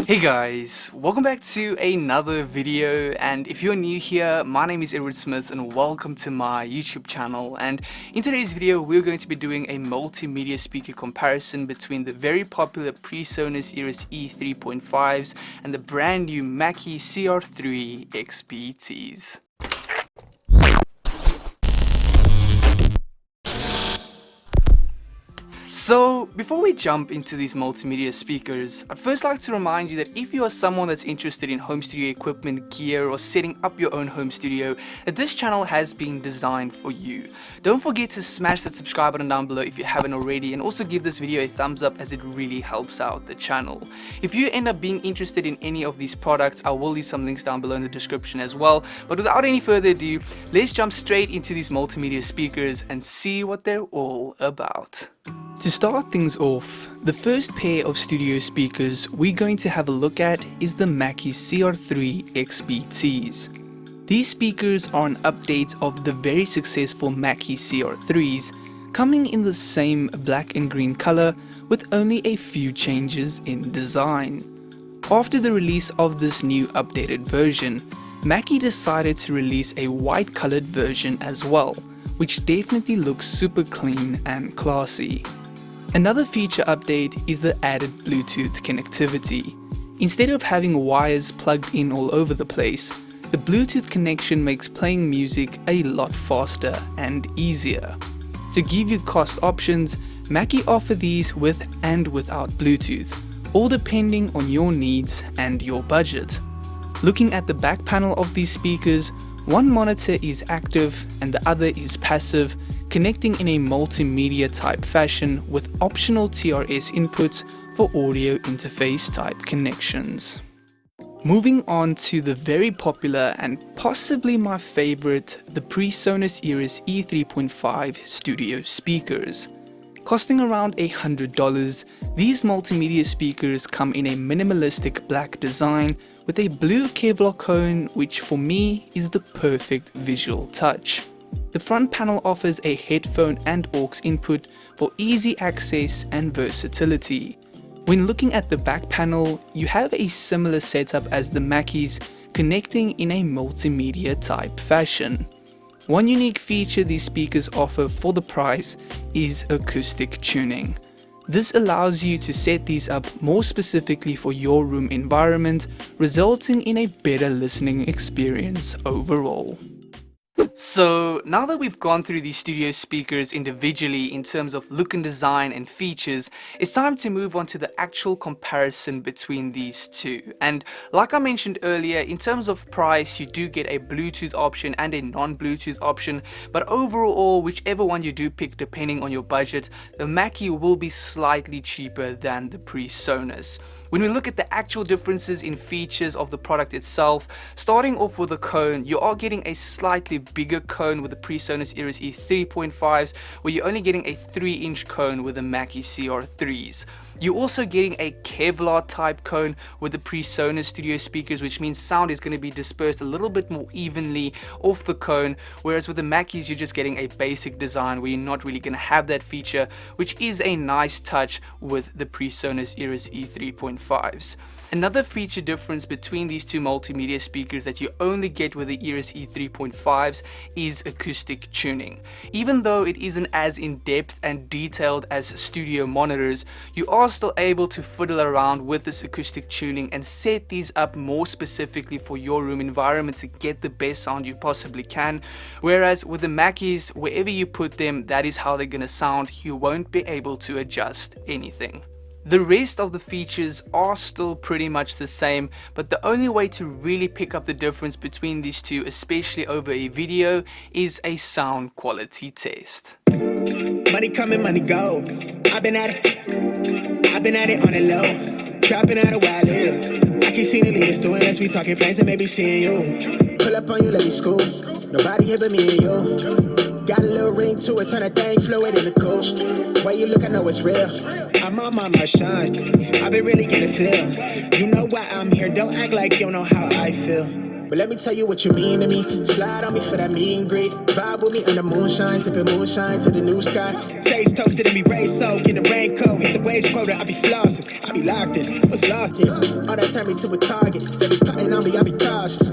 Hey guys, welcome back to another video, and if you're new here, my name is Edward Smith and welcome to my YouTube channel. And in today's video we're going to be doing a multimedia speaker comparison between the very popular Presonus Eris E3.5s and the brand new Mackie CR3-XBTs. So, before we jump into these multimedia speakers, I'd first like to remind you that if you are someone that's interested in home studio equipment, gear, or setting up your own home studio, that this channel has been designed for you. Don't forget to smash that subscribe button down below if you haven't already, and also give this video a thumbs up as it really helps out the channel. If you end up being interested in any of these products, I will leave some links down below in the description as well. But without any further ado, let's jump straight into these multimedia speakers and see what they're all about. To start things off, the first pair of studio speakers we're going to have a look at is the Mackie CR3-XBTs. These speakers are an update of the very successful Mackie CR3s, coming in the same black and green color with only a few changes in design. After the release of this new updated version, Mackie decided to release a white colored version as well, which definitely looks super clean and classy. Another feature update is the added Bluetooth connectivity. Instead of having wires plugged in all over the place, the Bluetooth connection makes playing music a lot faster and easier. To give you cost options, Mackie offer these with and without Bluetooth, all depending on your needs and your budget. Looking at the back panel of these speakers, one monitor is active and the other is passive, connecting in a multimedia type fashion with optional TRS inputs for audio interface type connections. Moving on to the very popular and possibly my favorite, the Presonus Eris E3.5 studio speakers. Costing around $100, these multimedia speakers come in a minimalistic black design with a blue Kevlar cone, which for me is the perfect visual touch. The front panel offers a headphone and aux input for easy access and versatility. When looking at the back panel, you have a similar setup as the Mackies, connecting in a multimedia type fashion. One unique feature these speakers offer for the price is acoustic tuning. This allows you to set these up more specifically for your room environment, resulting in a better listening experience overall. So now that we've gone through these studio speakers individually in terms of look and design and features, it's time to move on to the actual comparison between these two. And like I mentioned earlier, in terms of price, you do get a Bluetooth option and a non-Bluetooth option, but overall, whichever one you do pick depending on your budget, the Mackie will be slightly cheaper than the Presonus. When we look at the actual differences in features of the product itself, starting off with the cone, you are getting a slightly bigger cone with the Presonus Eris E3.5s, where you're only getting a 3-inch cone with the Mackie CR3s. You're also getting a Kevlar type cone with the Presonus studio speakers, which means sound is going to be dispersed a little bit more evenly off the cone, whereas with the Mackies you're just getting a basic design where you're not really going to have that feature, which is a nice touch with the Presonus Eris E3.5s. Another feature difference between these two multimedia speakers that you only get with the Eris E3.5s is acoustic tuning. Even though it isn't as in-depth and detailed as studio monitors, you are still able to fiddle around with this acoustic tuning and set these up more specifically for your room environment to get the best sound you possibly can. Whereas with the Mackies, wherever you put them, that is how they're gonna sound. You won't be able to adjust anything. The rest of the features are still pretty much the same, but the only way to really pick up the difference between these two, especially over a video, is a sound quality test. Money coming, money go. I've been at it on the low. Trapping out a while in. I can see the leaders doing as we talking plans and maybe seeing you. Pull up on you, let me scoop. Nobody here but me and you. Got a little ring to it, turn that thing fluid in the coupe. Way you look, I know it's real. I'm on my shine. I've been really getting feel. You know why I'm here, don't act like you don't know how I feel. But let me tell you what you mean to me. Slide on me for that meet and greet. Vibe with me under moonshine, sipping moonshine to the new sky. Sage toasted and me raised so get the raincoat, hit the waves quota. I be flossing, I be locked in. What's lost here? All that turn me to a target. They be putting on me, I be cautious.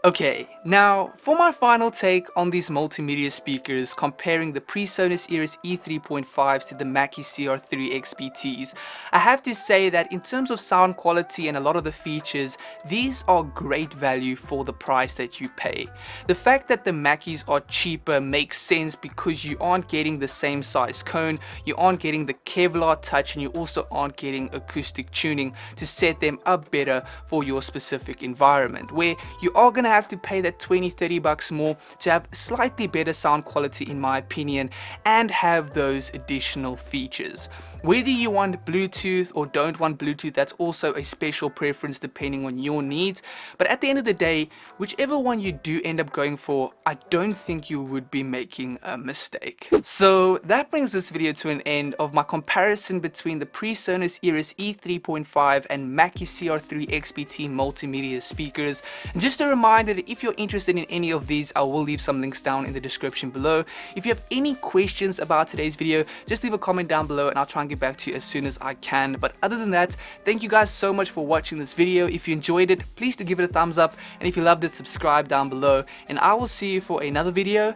Okay, now for my final take on these multimedia speakers, comparing the Presonus Eris E3.5s to the Mackie CR3-XBTs, I have to say that in terms of sound quality and a lot of the features, these are great value for the price that you pay. The fact that the Mackies are cheaper makes sense because you aren't getting the same size cone, you aren't getting the Kevlar touch, and you also aren't getting acoustic tuning to set them up better for your specific environment, where you are going to have to pay that 20-30 bucks more to have slightly better sound quality in my opinion and have those additional features. Whether you want Bluetooth or don't want Bluetooth, that's also a special preference depending on your needs, but at the end of the day, whichever one you do end up going for, I don't think you would be making a mistake. So that brings this video to an end of my comparison between the Presonus Eris E3.5 and Mackie CR3-XBT multimedia speakers. And just a reminder that if you're interested in any of these, I will leave some links down in the description below. If you have any questions about today's video, just leave a comment down below and I'll try and get back to you as soon as I can. But other than that, thank you guys so much for watching this video. If you enjoyed it, please do give it a thumbs up, and if you loved it, subscribe down below, and I will see you for another video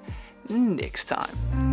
next time.